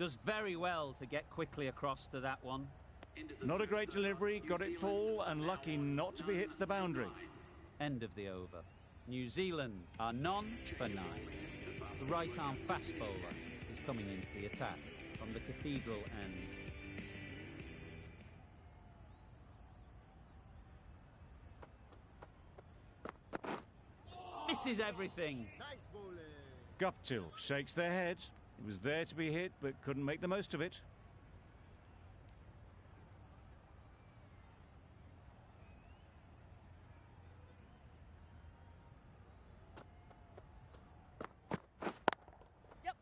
Does very well to get quickly across to that one. Not a great delivery, got it full and lucky not to be hit to the boundary. End of the over. New Zealand are 9 for 9. The right-arm fast bowler is coming into the attack from the Cathedral end. Misses everything. Guptill shakes their head. It was there to be hit, but couldn't make the most of it. Yep.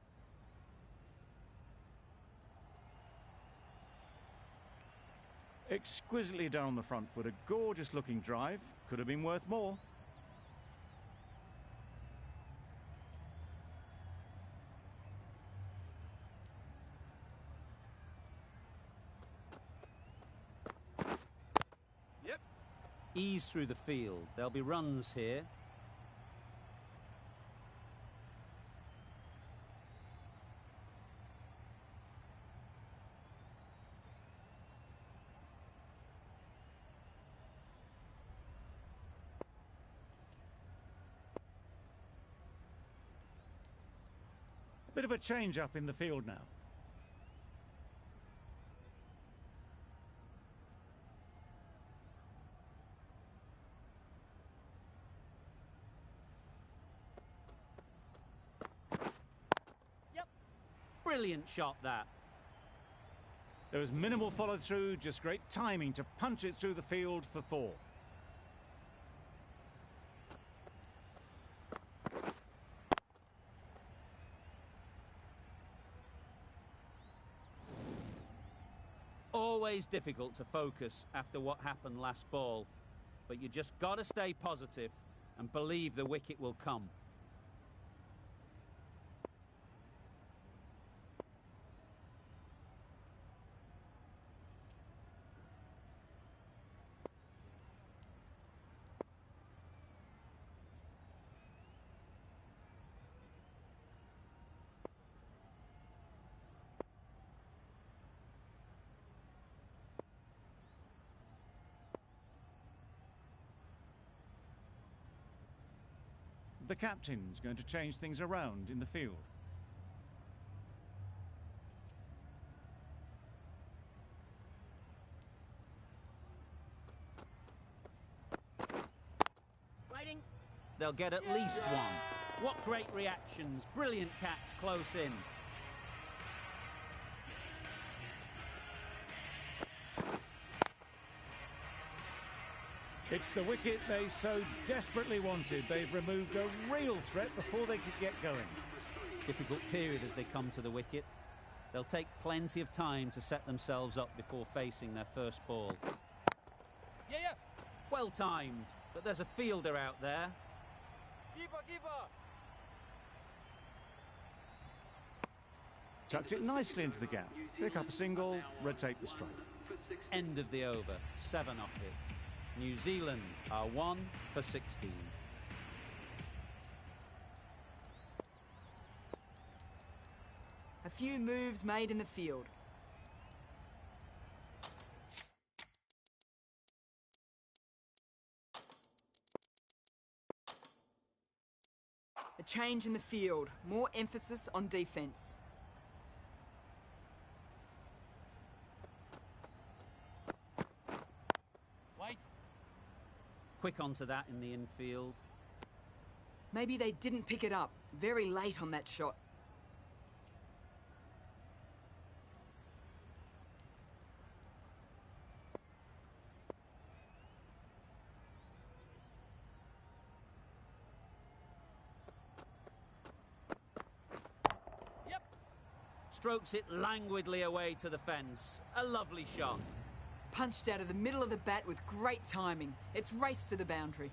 Exquisitely done on the front foot. A gorgeous looking drive. Could have been worth more. Ease through the field. There'll be runs here. A bit of a change up in the field now. Brilliant shot, that. There was minimal follow-through, just great timing to punch it through the field for 4. Always difficult to focus after what happened last ball, but you just got to stay positive and believe the wicket will come. The captain's going to change things around in the field. Waiting. They'll get at least one. What great reactions. Brilliant catch close in. It's the wicket they so desperately wanted. They've removed a real threat before they could get going. Difficult period as they come to the wicket. They'll take plenty of time to set themselves up before facing their first ball. Yeah. Well timed, but there's a fielder out there. Keeper. Tucked it nicely into the gap. Pick up a single, rotate the strike. End of the over. 7 off it. New Zealand are 1 for 16. A few moves made in the field. A change in the field. More emphasis on defence. Wait. Quick onto that in the infield. Maybe they didn't pick it up. Very late on that shot. Strokes it languidly away to the fence. A lovely shot. Punched out of the middle of the bat with great timing. It's raced to the boundary.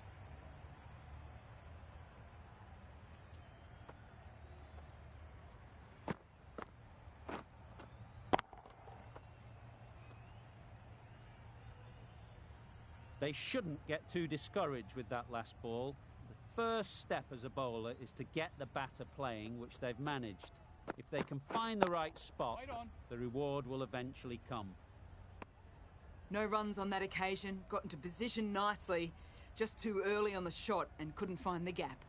They shouldn't get too discouraged with that last ball. The first step as a bowler is to get the batter playing, which they've managed. If they can find the right spot, Right on. the reward will eventually come. No runs on that occasion, got into position nicely, just too early on the shot and couldn't find the gap.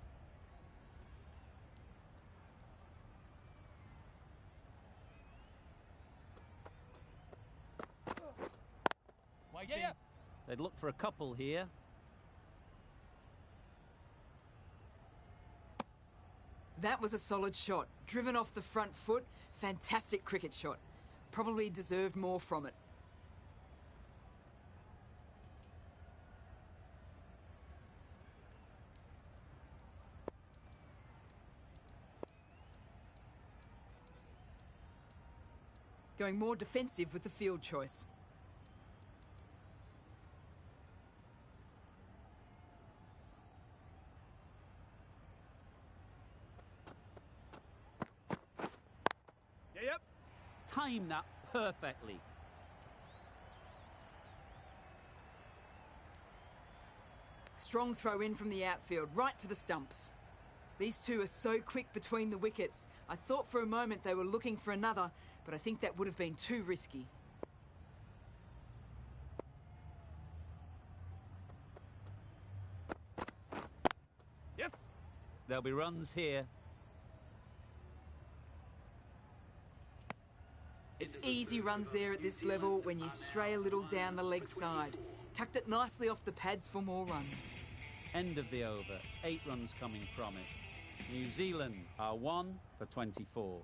Waiting. Yeah. They'd look for a couple here. That was a solid shot, driven off the front foot, fantastic cricket shot. Probably deserved more from it. Going more defensive with the field choice. Yep. Time that perfectly. Strong throw in from the outfield, right to the stumps. These two are so quick between the wickets. I thought for a moment they were looking for another, but I think that would have been too risky. Yes. There'll be runs here. It's easy runs there at this level when you stray a little down the leg side. Tucked it nicely off the pads for more runs. End of the over. 8 runs coming from it. New Zealand are 1 for 24.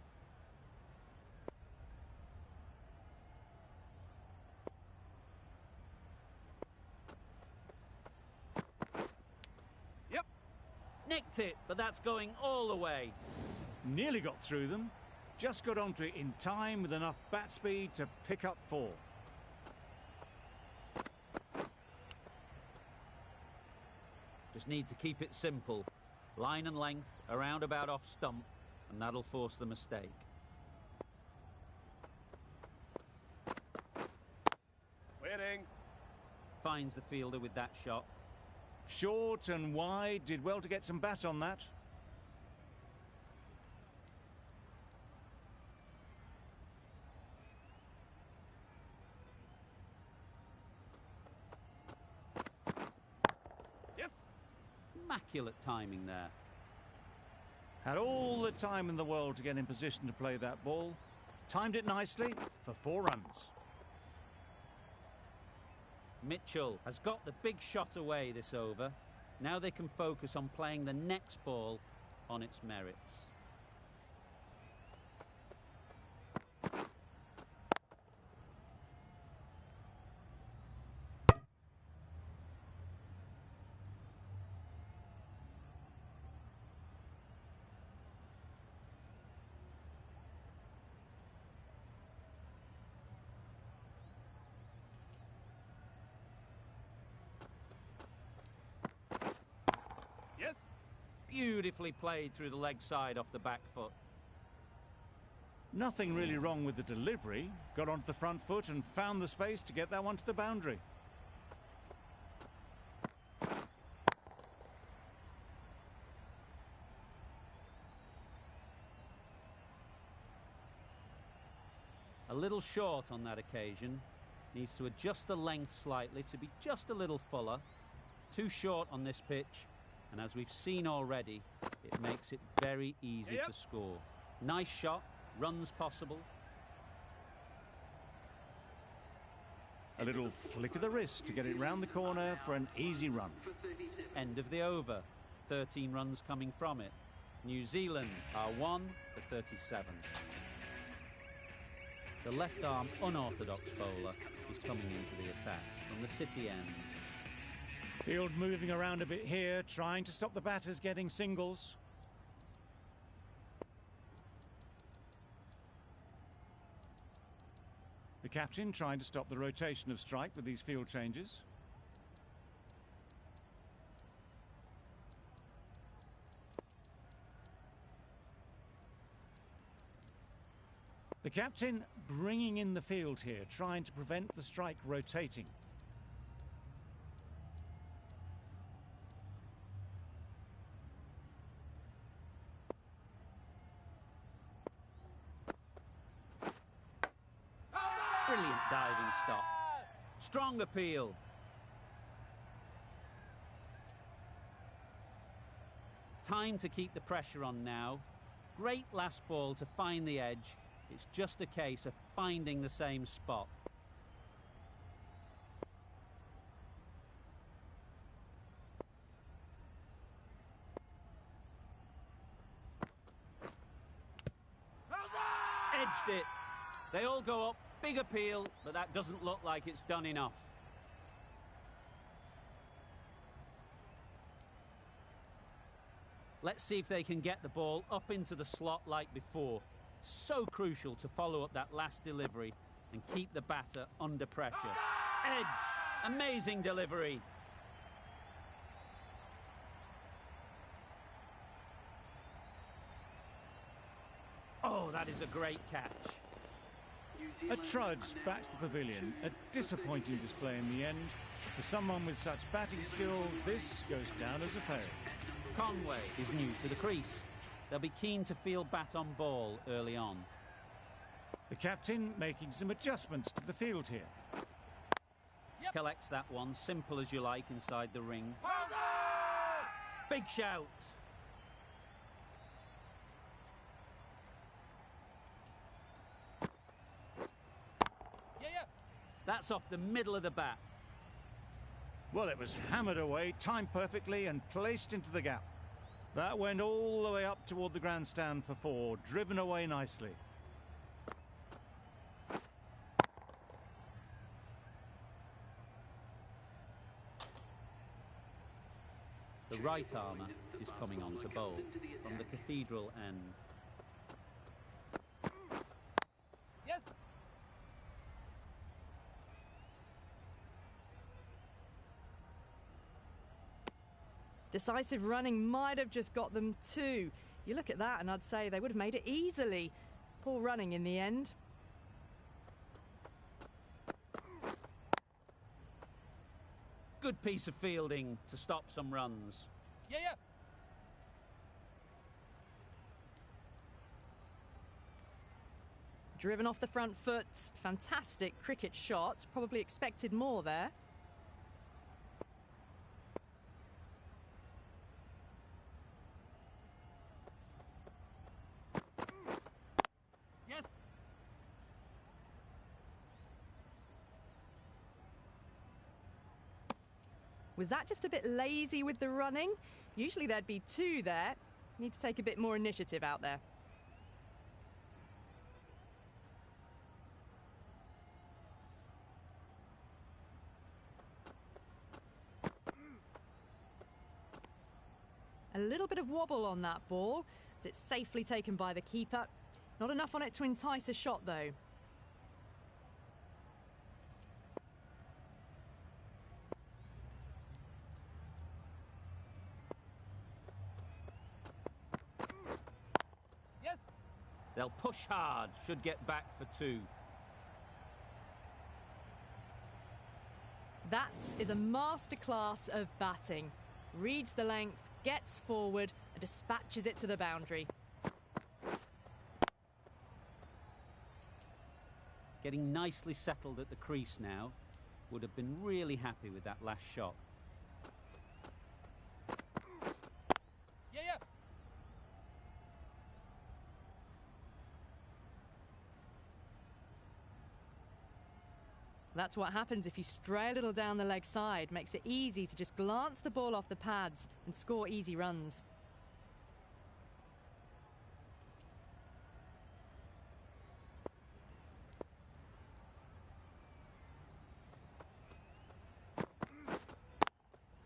Yep. Nicked it, but that's going all the way. Nearly got through them. Just got onto it in time with enough bat speed to pick up 4. Just need to keep it simple. Line and length, a roundabout off stump, and that'll force the mistake. Waiting. Finds the fielder with that shot. Short and wide, did well to get some bat on that. Yes. Immaculate timing there. Had all the time in the world to get in position to play that ball. Timed it nicely for 4 runs. Mitchell has got the big shot away this over. Now they can focus on playing the next ball on its merits. Yes. Beautifully played through the leg side off the back foot. Nothing really wrong with the delivery. Got onto the front foot and found the space to get that one to the boundary. A little short on that occasion. Needs to adjust the length slightly to be just a little fuller. Too short on this pitch, and as we've seen already, it makes it very easy to score. Nice shot, runs possible. A little flick of the wrist to get it round the corner for an easy run. End of the over. 13 runs coming from it. New Zealand are 1 for 37. The left-arm unorthodox bowler is coming into the attack from the city end. Field moving around a bit here, trying to stop the batters getting singles. The captain trying to stop the rotation of strike with these field changes. The captain bringing in the field here, trying to prevent the strike rotating. Brilliant diving stop. Strong appeal. Time to keep the pressure on now. Great last ball to find the edge. It's just a case of finding the same spot. Edged it. They all go up. Big appeal, but that doesn't look like it's done enough. Let's see if they can get the ball up into the slot like before. So crucial to follow up that last delivery and keep the batter under pressure. Edge! Amazing delivery. Oh, that is a great catch. A trudge back to the pavilion. A disappointing display in the end. For someone with such batting skills, this goes down as a fail. Conway is new to the crease. They'll be keen to field bat on ball early on. The captain making some adjustments to the field here. Collects that one, simple as you like, inside the ring. Big shout. That's off the middle of the bat. Well, it was hammered away, timed perfectly and placed into the gap. That went all the way up toward the grandstand for four, driven away nicely. The right armour is coming on to bowl from the cathedral end. Yes. Decisive running might have just got them two. You look at that and I'd say they would have made it easily. Poor running in the end. Good piece of fielding to stop some runs. Yeah. Driven off the front foot. Fantastic cricket shot. Probably expected more there. Yes. Was that just a bit lazy with the running? Usually there'd be two there. Need to take a bit more initiative out there. A little bit of wobble on that ball, as it's safely taken by the keeper. Not enough on it to entice a shot, though. Yes. They'll push hard, should get back for two. That is a masterclass of batting. Reads the length, gets forward, and dispatches it to the boundary. Getting nicely settled at the crease now. Would have been really happy with that last shot. Yeah. That's what happens if you stray a little down the leg side. Makes it easy to just glance the ball off the pads and score easy runs.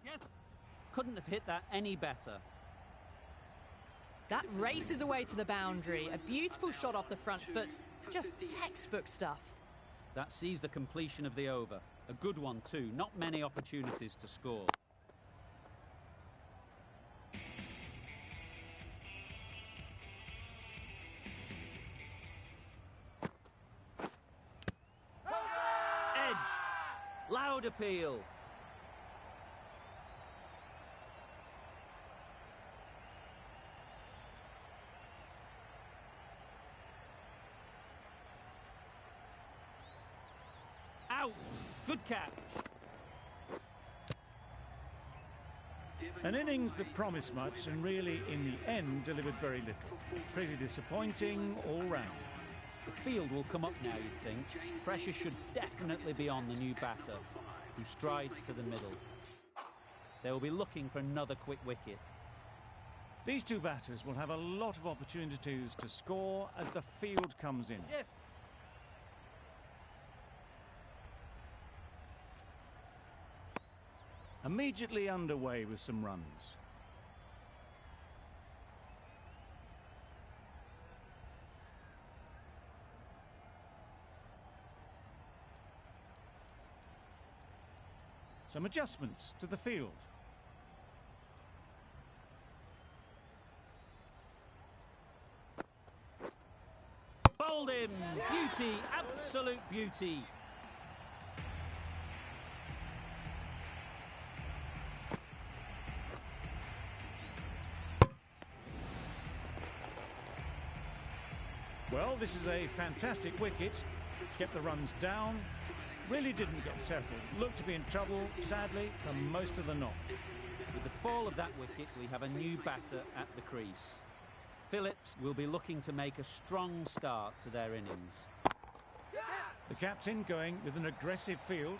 Yes. Couldn't have hit that any better. That races away to the boundary. A beautiful shot off the front foot. Just textbook stuff. That sees the completion of the over. A good one too. Not many opportunities to score. Edged. Loud appeal. Good catch. An innings that promised much and really, in the end, delivered very little. Pretty disappointing all round. The field will come up now, you'd think. Pressure should definitely be on the new batter, who strides to the middle. They will be looking for another quick wicket. These two batters will have a lot of opportunities to score as the field comes in. Yes. Immediately underway with some runs. Some adjustments to the field. Bowled him! Beauty! Absolute beauty! Well, this is a fantastic wicket. Kept the runs down. Really didn't get settled. Looked to be in trouble, sadly, for most of the knock. With the fall of that wicket, we have a new batter at the crease. Phillips will be looking to make a strong start to their innings. The captain going with an aggressive field.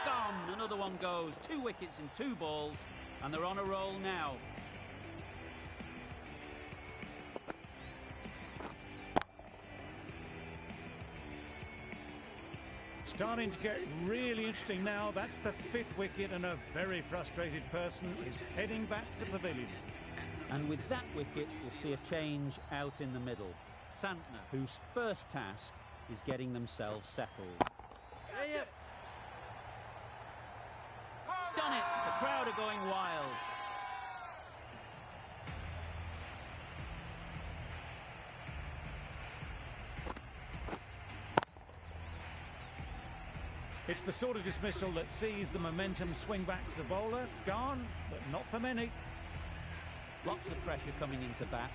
Gone! Another one goes. 2 wickets in 2 balls, and they're on a roll now. Starting to get really interesting now. That's the 5th wicket, and a very frustrated person is heading back to the pavilion. And with that wicket, we'll see a change out in the middle. Santner, whose first task is getting themselves settled. Yeah. Done it! The crowd are going wild. It's the sort of dismissal that sees the momentum swing back to the bowler. Gone, but not for many. Lots of pressure coming into bat.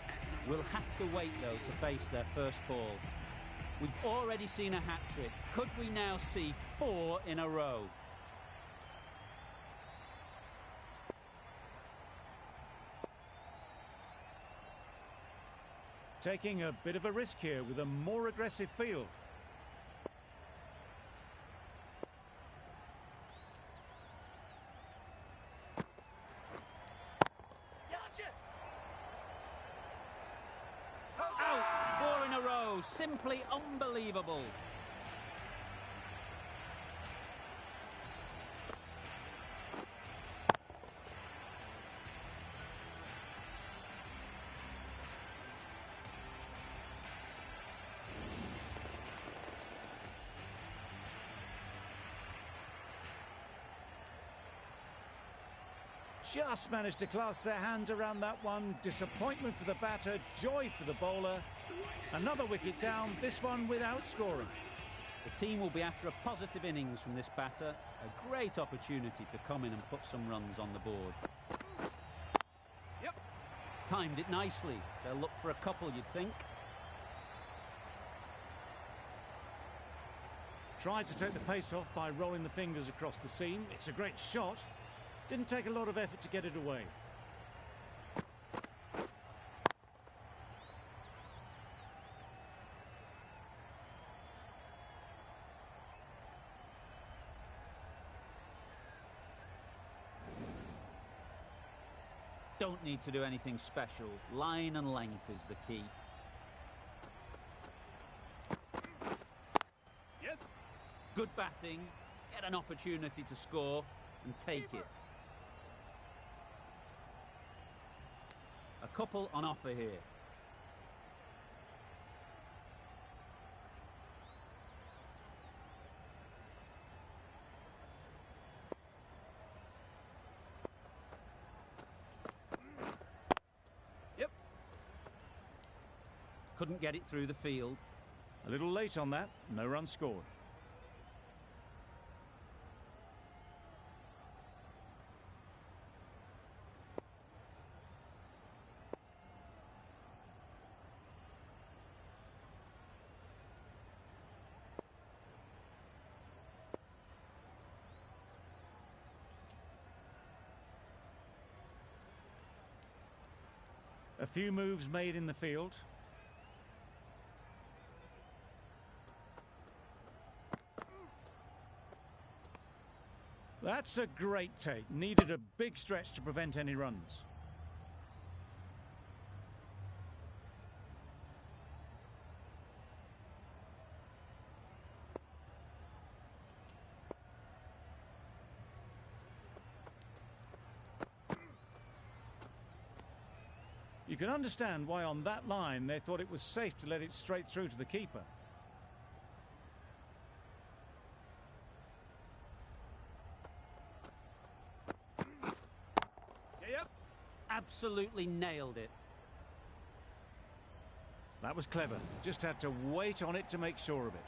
We'll have to wait, though, to face their first ball. We've already seen a hat-trick. Could we now see 4 in a row? Taking a bit of a risk here with a more aggressive field. Out! 4 in a row. Simply unbelievable. Just managed to clasp their hands around that one. Disappointment for the batter, joy for the bowler. Another wicket down, this one without scoring. The team will be after a positive innings from this batter. A great opportunity to come in and put some runs on the board. Yep. Timed it nicely. They'll look for a couple, you'd think. Tried to take the pace off by rolling the fingers across the seam. It's a great shot. Didn't take a lot of effort to get it away. Don't need to do anything special. Line and length is the key. Yes. Good batting. Get an opportunity to score and take it. A couple on offer here. Yep. Couldn't get it through the field. A little late on that, no run scored. A few moves made in the field. That's a great take. Needed a big stretch to prevent any runs. You can understand why on that line they thought it was safe to let it straight through to the keeper. Yep. Absolutely nailed it. That was clever. Just had to wait on it to make sure of it.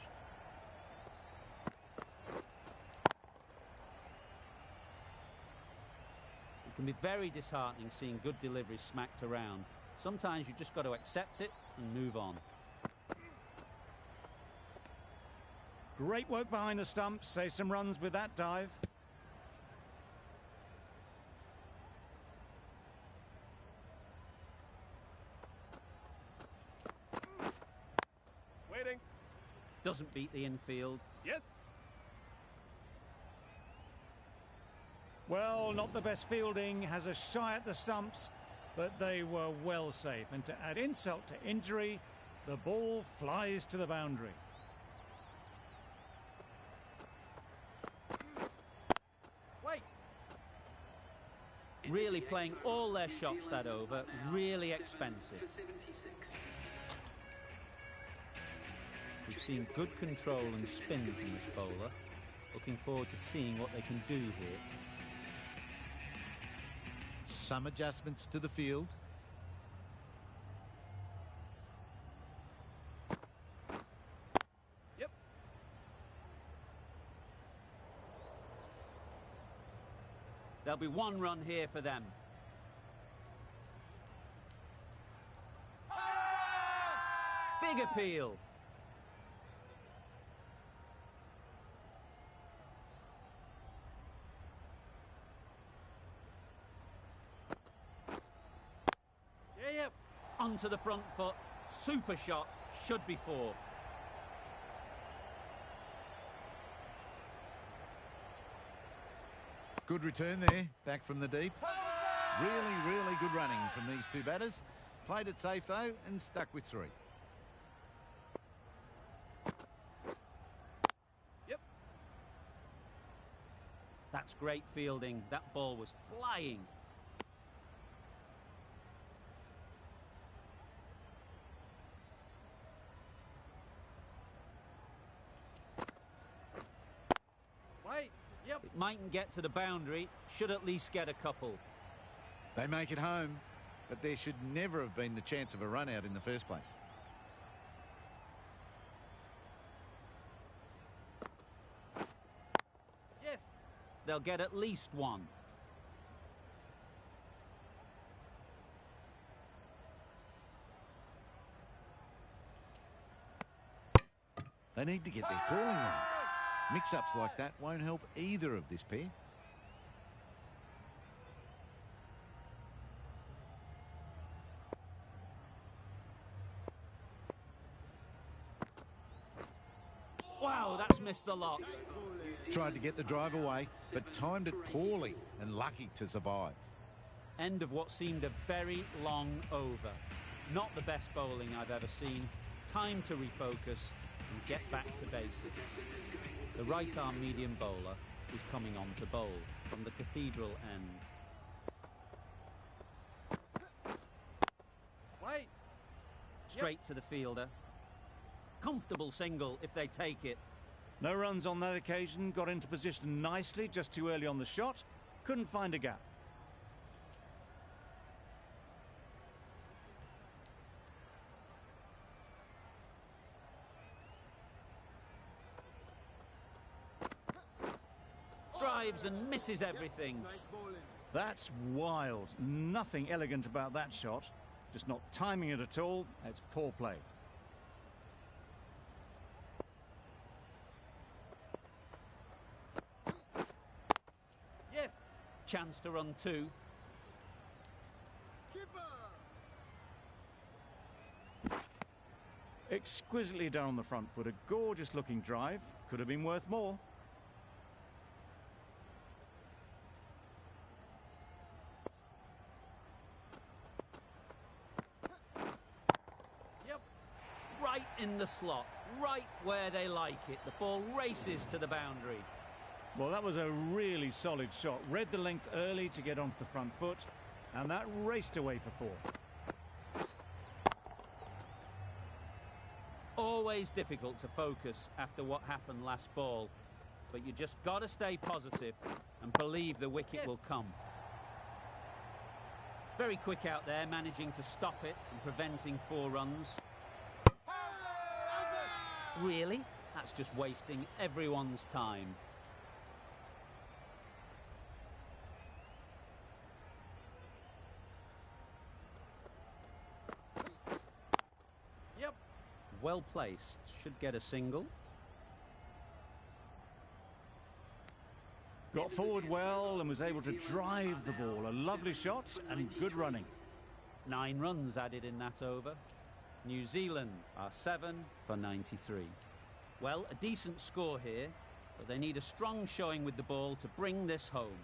It can be very disheartening seeing good deliveries smacked around. Sometimes you just got to accept it and move on. Great work behind the stumps. Save some runs with that dive. Waiting. Doesn't beat the infield. Yes. Well, not the best fielding, has a shy at the stumps, but they were well safe. And to add insult to injury, the ball flies to the boundary. Wait. Really playing all their shots that over. Really expensive. We've seen good control and spin from this bowler. Looking forward to seeing what they can do here. Some adjustments to the field. Yep. There'll be one run here for them. Big appeal. Yep. Onto the front foot. Super shot. Should be four. Good return there, back from the deep. Really good running from these two batters. Played it safe though and stuck with three. Yep. That's great fielding. That ball was flying. Wait. Yep. It mightn't get to the boundary. Should at least get a couple. They make it home, but there should never have been the chance of a run out in the first place. Yes. They'll get at least one. They need to get their calling right. Mix-ups like that won't help either of this pair. Wow, that's missed the lot. Tried to get the drive away, but timed it poorly and lucky to survive. End of what seemed a very long over. Not the best bowling I've ever seen. Time to refocus and get back to basics. The right-arm medium bowler is coming on to bowl from the cathedral end. Wait. Straight to the fielder. Comfortable single if they take it. No runs on that occasion, got into position nicely, just too early on the shot. Couldn't find a gap. Drives and misses everything. That's wild. Nothing elegant about that shot. Just not timing it at all. It's poor play. Chance to run two. Exquisitely done on the front foot. A gorgeous looking drive. Could have been worth more. Yep. Right in the slot, right where they like it. The ball races to the boundary. Well, that was a really solid shot. Read the length early to get onto the front foot, and that raced away for four. Always difficult to focus after what happened last ball, but you just got to stay positive and believe the wicket will come. Very quick out there, managing to stop it and preventing 4 runs. Really? That's just wasting everyone's time. Yep. Well placed, should get a single. Got forward well and was able to drive the ball. A lovely shot and good running. 9 runs added in that over. New Zealand are 7 for 93. Well, a decent score here, but they need a strong showing with the ball to bring this home.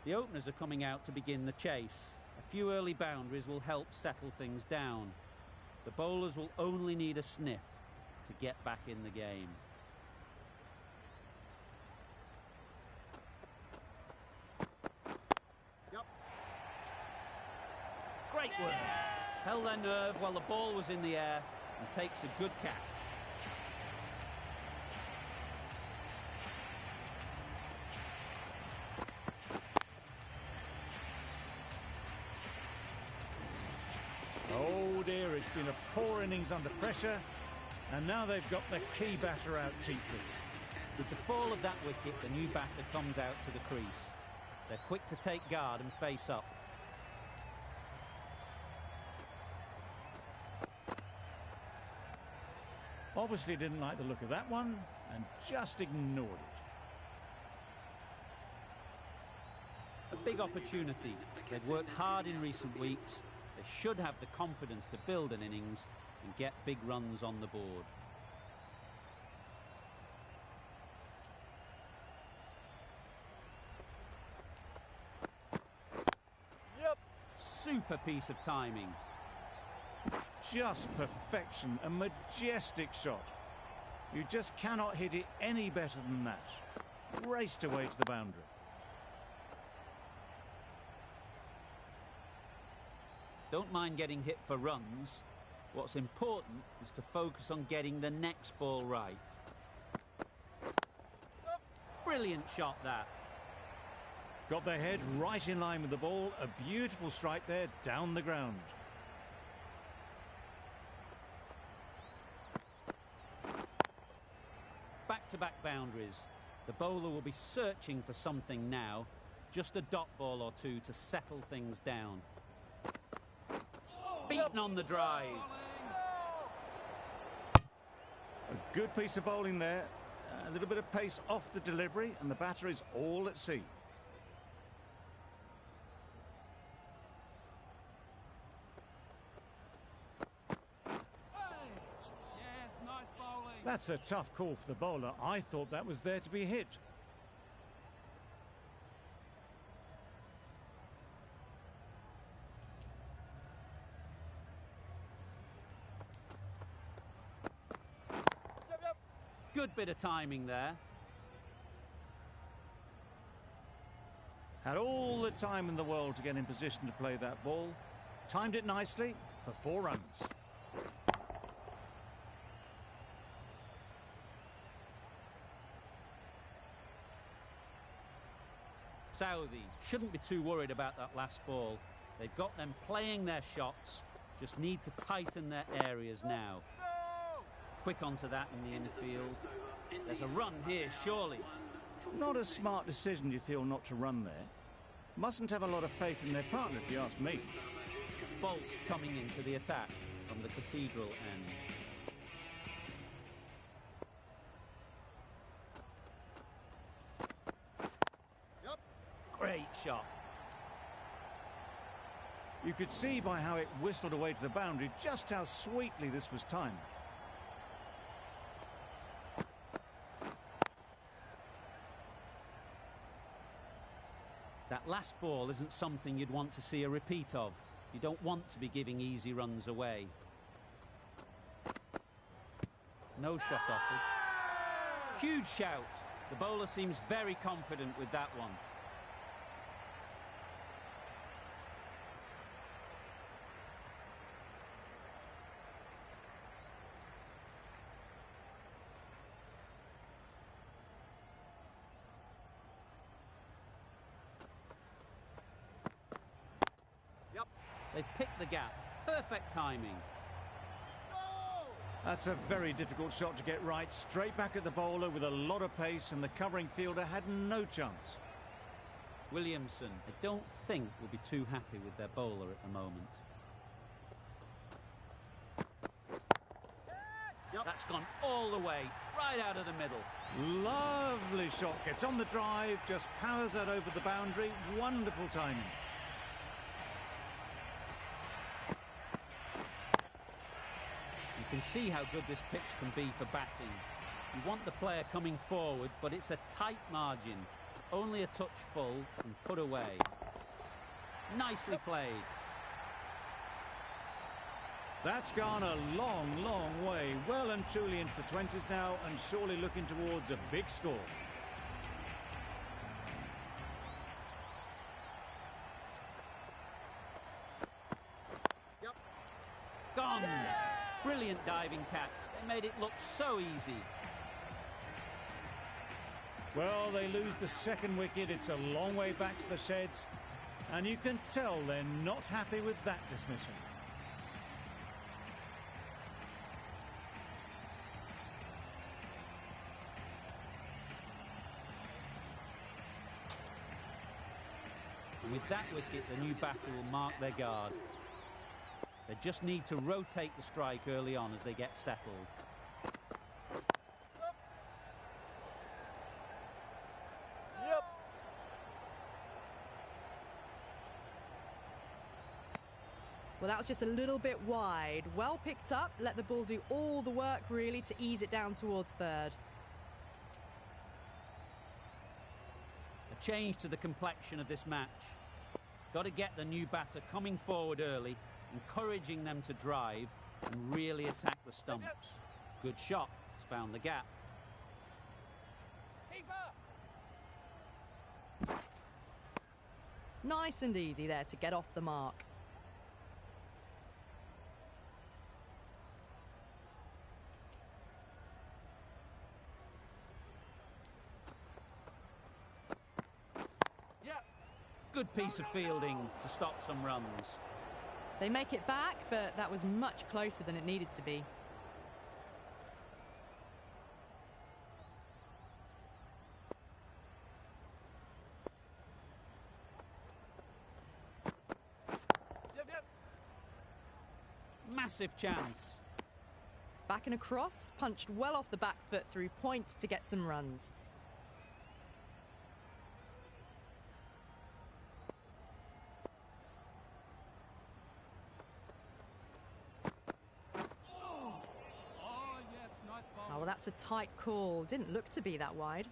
The openers are coming out to begin the chase. A few early boundaries will help settle things down. The bowlers will only need a sniff to get back in the game. Great work. Held their nerve while the ball was in the air and takes a good catch. Oh dear, it's been a poor innings under pressure, and now they've got the key batter out cheaply. With the fall of that wicket, the new batter comes out to the crease. They're quick to take guard and face up. Obviously didn't like the look of that one and just ignored it. A big opportunity. They've worked hard in recent weeks. They should have the confidence to build an innings and get big runs on the board. Yep. Super piece of timing. Just perfection, a majestic shot. You just cannot hit it any better than that. Raced away to the boundary. Don't mind getting hit for runs. What's important is to focus on getting the next ball right. Brilliant shot, that. Got their head right in line with the ball. A beautiful strike there down the ground. Back-to-back boundaries. The bowler will be searching for something now. Just a dot ball or two to settle things down. Beaten on the drive. A good piece of bowling there. A little bit of pace off the delivery, and the batter is all at sea. Yes, nice bowling. That's a tough call for the bowler. I thought that was there to be hit. Good bit of timing there. Had all the time in the world to get in position to play that ball. Timed it nicely for 4 runs. Southey shouldn't be too worried about that last ball. They've got them playing their shots, just need to tighten their areas now. Quick onto that in the infield. There's a run here, surely. Not a smart decision, you feel, not to run there. Mustn't have a lot of faith in their partner, if you ask me. Bolt coming into the attack from the Cathedral end. Great shot. You could see by how it whistled away to the boundary just how sweetly this was timed. That last ball isn't something you'd want to see a repeat of. You don't want to be giving easy runs away. No shot offered. Huge shout. The bowler seems very confident with that one. Yep. They've picked the gap. Perfect timing. That's a very difficult shot to get right. Straight back at the bowler with a lot of pace, and the covering fielder had no chance. Williamson, I don't think, will be too happy with their bowler at the moment. Yep. That's gone all the way, right out of the middle. Lovely shot. Gets on the drive, just powers that over the boundary. Wonderful timing. You can see how good this pitch can be for batting. You want the player coming forward, but it's a tight margin. Only a touch full and put away. Nicely played. That's gone a long, long way. Well and truly into the 20s now, and surely looking towards a big score. Yep. Gone. Brilliant diving catch. They made it look so easy. Well, they lose the second wicket. It's a long way back to the sheds, and you can tell they're not happy with that dismissal. And with that wicket, the new batter will mark their guard. They just need to rotate the strike early on as they get settled. Yep. Well, that was just a little bit wide. Well picked up, let the ball do all the work really to ease it down towards third. A change to the complexion of this match. Got to get the new batter coming forward early, encouraging them to drive and really attack the stumps. Good shot. It's found the gap. Keeper. Nice and easy there to get off the mark. Yep. Good piece of fielding to stop some runs. They make it back, but that was much closer than it needed to be. Yep. Massive chance. Back and across, punched well off the back foot through point to get some runs. Oh, yes, nice ball. Oh, well, that's a tight call. Didn't look to be that wide.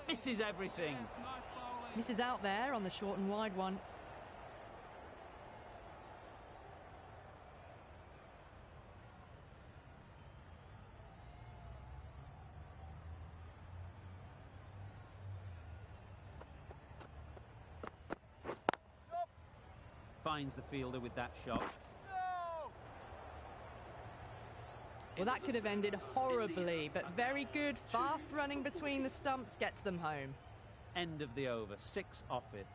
Misses everything. Yes, nice bowling. Misses out there on the short and wide one. Finds the fielder with that shot. No. Well, that could have ended horribly, but very good. Fast running between the stumps gets them home. End of the over. 6 off it.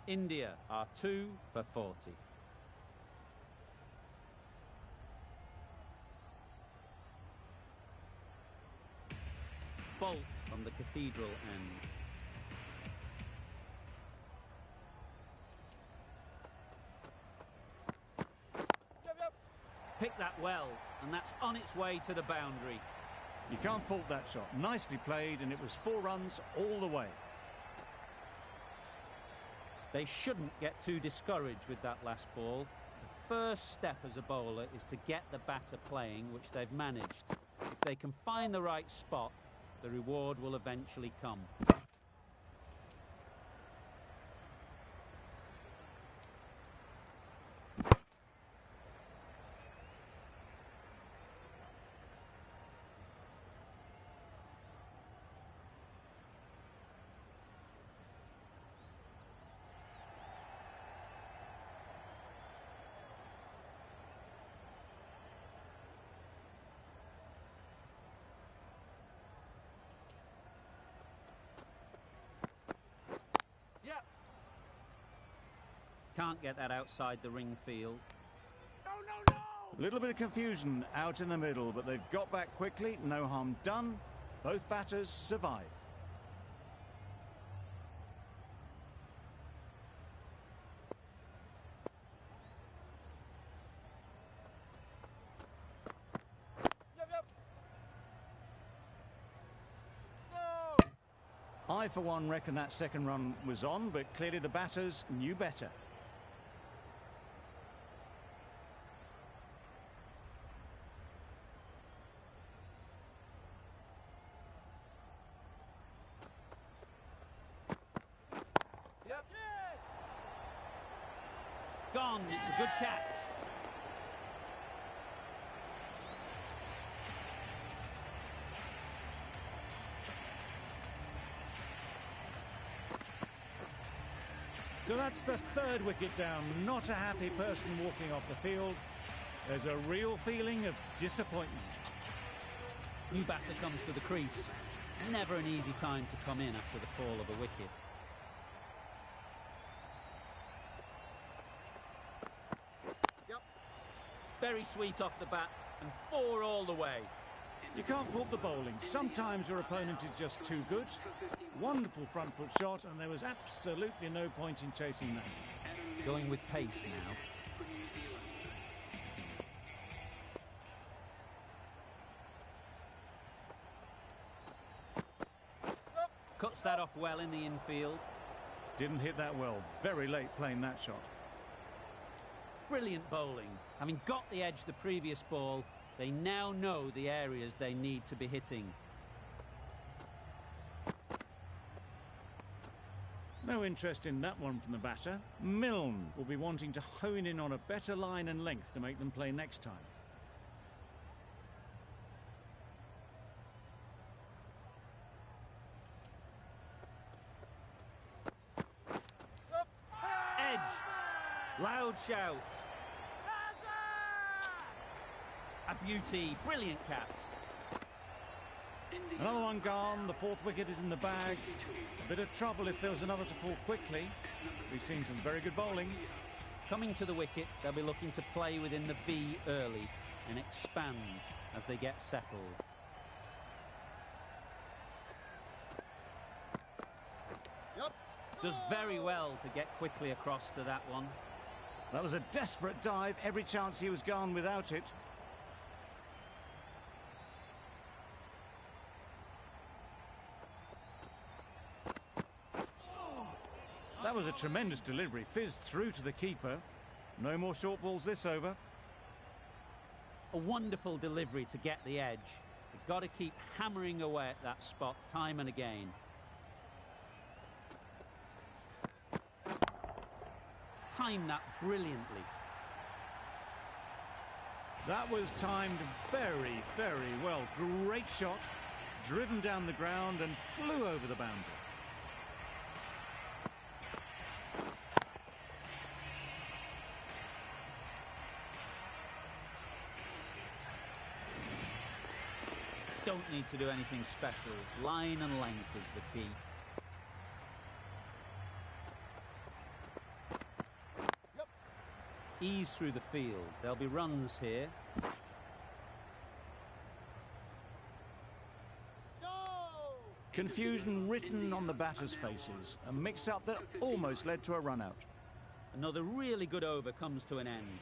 India are 2 for 40. Bolt on the Cathedral end. picked that well, and that's on its way to the boundary. You can't fault that shot. Nicely played, and it was 4 runs all the way. They shouldn't get too discouraged with that last ball. The first step as a bowler is to get the batter playing, which they've managed. If they can find the right spot, the reward will eventually come. Yep. Can't get that outside the ring field. No, no, no! A little bit of confusion out in the middle, but they've got back quickly. No harm done. Both batters survive. Yep, yep. No! I, for one, reckon that second run was on, but clearly the batters knew better. Yep. Gone, it's a good catch. So that's the 3rd wicket down. Not a happy person walking off the field. There's a real feeling of disappointment. New batter comes to the crease. Never an easy time to come in after the fall of a wicket. Yep. Very sweet off the bat, and 4 all the way. You can't fault the bowling. Sometimes your opponent is just too good. Wonderful front foot shot, and there was absolutely no point in chasing that. Going with pace now. Cuts that off well in the infield. Didn't hit that well. Very late playing that shot. Brilliant bowling. Having got the edge the previous ball, they now know the areas they need to be hitting. No interest in that one from the batter. Milne will be wanting to hone in on a better line and length to make them play next time. Edged. Loud shout. A beauty. Brilliant catch. Another one gone. The 4th wicket is in the bag. A bit of trouble if there was another to fall quickly. We've seen some very good bowling. Coming to the wicket, they'll be looking to play within the V early and expand as they get settled. Yep. Does very well to get quickly across to that one. That was a desperate dive. Every chance he was gone without it. That was a tremendous delivery. Fizzed through to the keeper. No more short balls this over. A wonderful delivery to get the edge. They've got to keep hammering away at that spot time and again. Timed that brilliantly. That was timed very, very well. Great shot. Driven down the ground and flew over the boundary. Don't need to do anything special. Line and length is the key. Yep. Ease through the field. There'll be runs here. No! Confusion written on the batters' faces. A mix-up that almost led to a run-out. Another really good over comes to an end.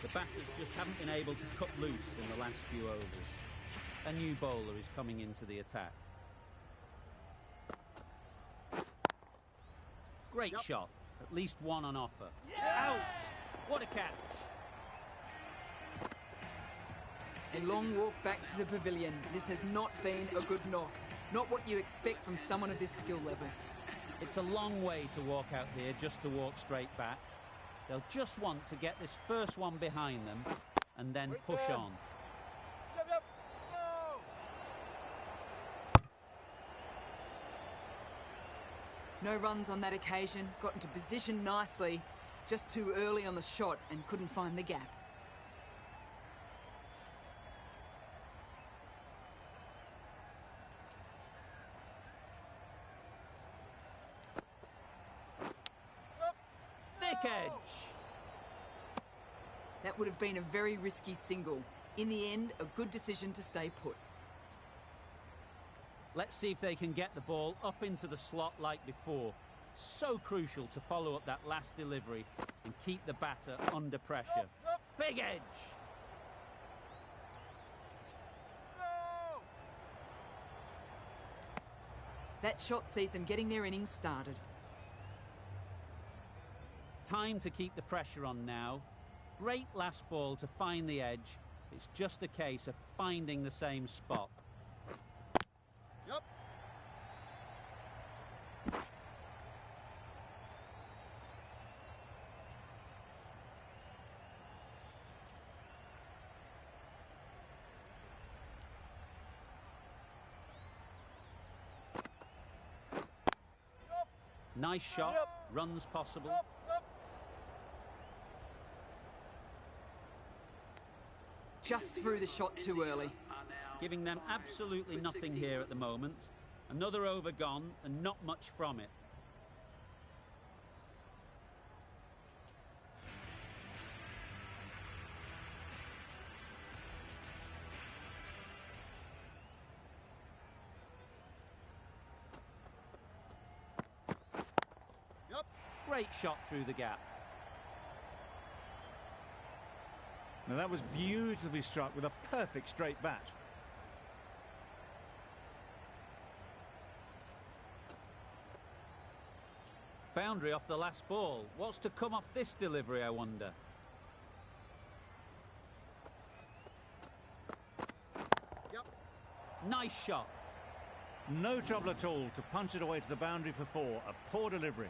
The batters just haven't been able to cut loose in the last few overs. A new bowler is coming into the attack. Great shot. At least one on offer. Out! What a catch! A long walk back to the pavilion. This has not been a good knock. Not what you expect from someone of this skill level. It's a long way to walk out here just to walk straight back. They'll just want to get this first one behind them and then push on. Yep. No! No runs on that occasion. Got into position nicely. Just too early on the shot and couldn't find the gap. Thick edge. That would have been a very risky single. In the end, a good decision to stay put. Let's see if they can get the ball up into the slot like before. So crucial to follow up that last delivery and keep the batter under pressure. Big edge. No! That shot sees them getting their innings started. Time to keep the pressure on now. Great last ball to find the edge. It's just a case of finding the same spot. Yep. Nice shot. Yep. Runs possible. Yep. Just threw the shot too early. Giving them absolutely nothing here at the moment. Another over gone and not much from it. Yep. Great shot through the gap. Now that was beautifully struck with a perfect straight bat. Boundary off the last ball. What's to come off this delivery, I wonder? Yep. Nice shot. No trouble at all to punch it away to the boundary for four. A poor delivery.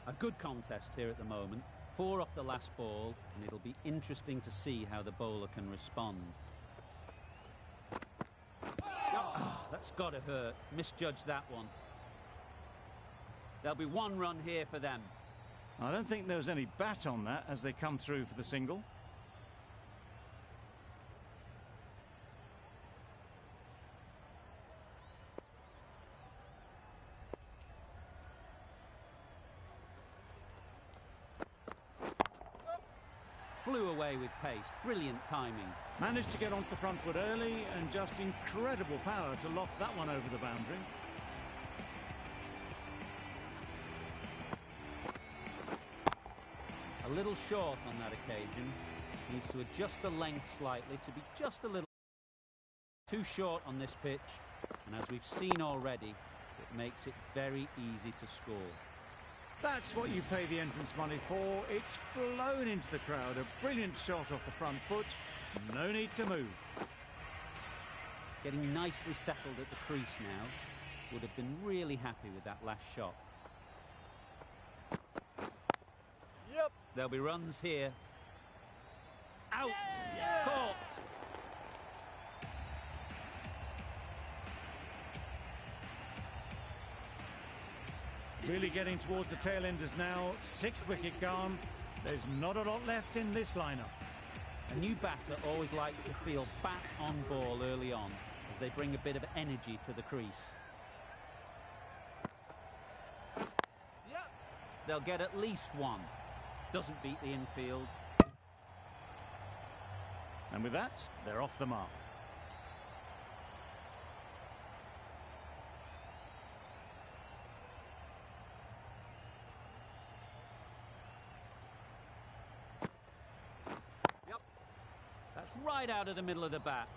A good contest here at the moment. 4 off the last ball, and it'll be interesting to see how the bowler can respond. Oh, that's got to hurt. Misjudged that one. There'll be 1 run here for them. I don't think there was any bat on that as they come through for the single. Flew away with pace. Brilliant timing. Managed to get onto the front foot early and just incredible power to loft that one over the boundary. A little short on that occasion. Needs to adjust the length slightly to be just a little too short on this pitch. And as we've seen already, it makes it very easy to score. That's what you pay the entrance money for. It's flown into the crowd. A brilliant shot off the front foot. No need to move. Getting nicely settled at the crease now. Would have been really happy with that last shot. Yep. There'll be runs here. Out! Caught! Really getting towards the tail enders now. 6th wicket gone. There's not a lot left in this lineup. A new batter always likes to feel bat on ball early on as they bring a bit of energy to the crease. Yep. They'll get at least 1. Doesn't beat the infield. And with that, they're off the mark. right out of the middle of the bat.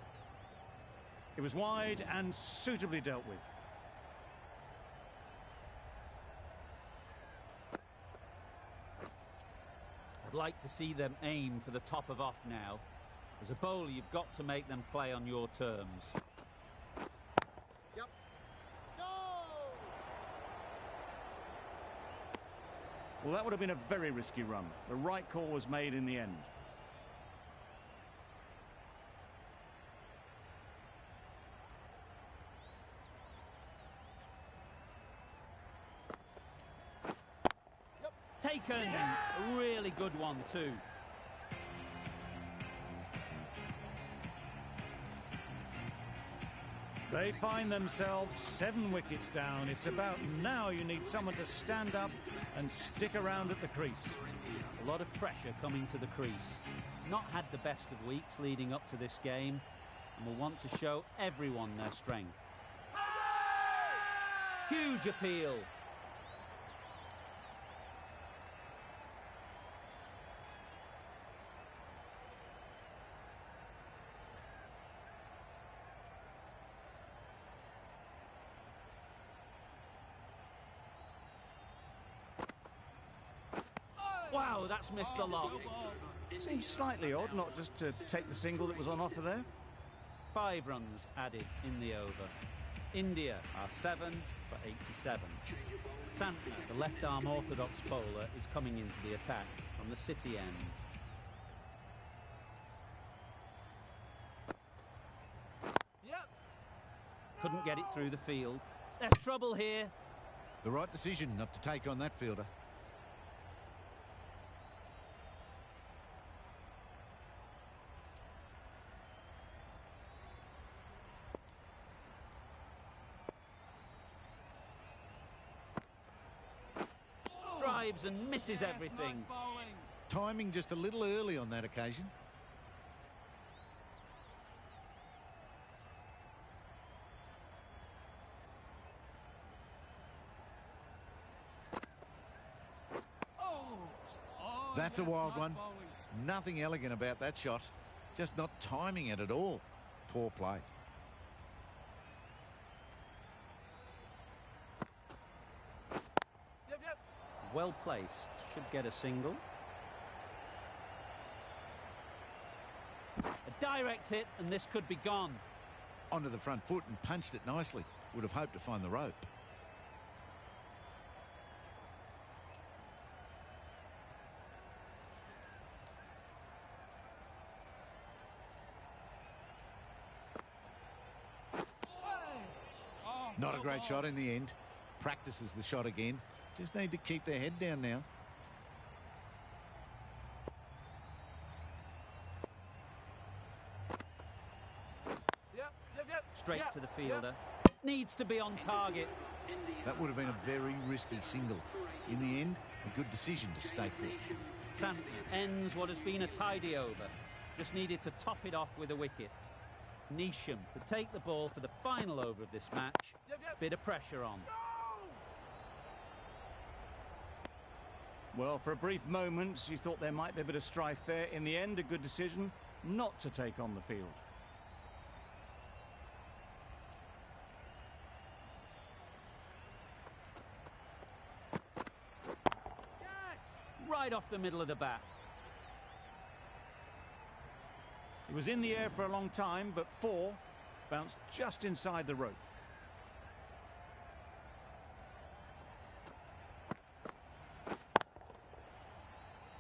It was wide and suitably dealt with. I'd like to see them aim for the top of off now. As a bowler, you've got to make them play on your terms. Yep. Go! Well, that would have been a very risky run. The right call was made in the end. Taken. A really good one too. They find themselves 7 wickets down. It's about now you need someone to stand up and stick around at the crease. A lot of pressure coming to the crease. Not had the best of weeks leading up to this game, and will want to show everyone their strength. Huge appeal. Wow, that's missed the lot. Seems slightly odd not just to take the single that was on offer there. 5 runs added in the over. India are 7 for 87. Santner, the left-arm orthodox bowler, is coming into the attack from the City end. Yep. Couldn't get it through the field. There's trouble here. The right decision not to take on that fielder. Drives and misses everything. Timing just a little early on that occasion. That's a wild one. Nothing elegant about that shot. Just not timing it at all. Poor play. Yep. Well placed. Should get a single. A direct hit, and this could be gone. Onto the front foot and punched it nicely. Would have hoped to find the rope. Not a great shot in the end. Practices the shot again. Just need to keep their head down now. Yep. Straight Yep. to the fielder. Needs to be on target. That would have been a very risky single. In the end, a good decision to stay put. Santner ends what has been a tidy over. Just needed to top it off with a wicket. Neesham to take the ball for the final over of this match. Yep. Bit of pressure on. Well, for a brief moment, you thought there might be a bit of strife there. In the end, a good decision not to take on the field. Right off the middle of the bat. It was in the air for a long time, but 4 bounced just inside the rope.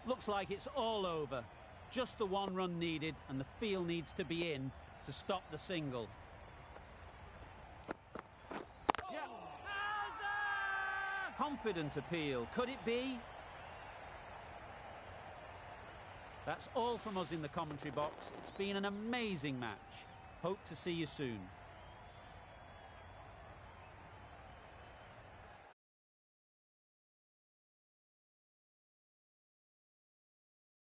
Looks like it's all over. Just the 1 run needed, and the field needs to be in to stop the single. Yep. Confident appeal. Could it be? That's all from us in the commentary box. It's been an amazing match. Hope to see you soon.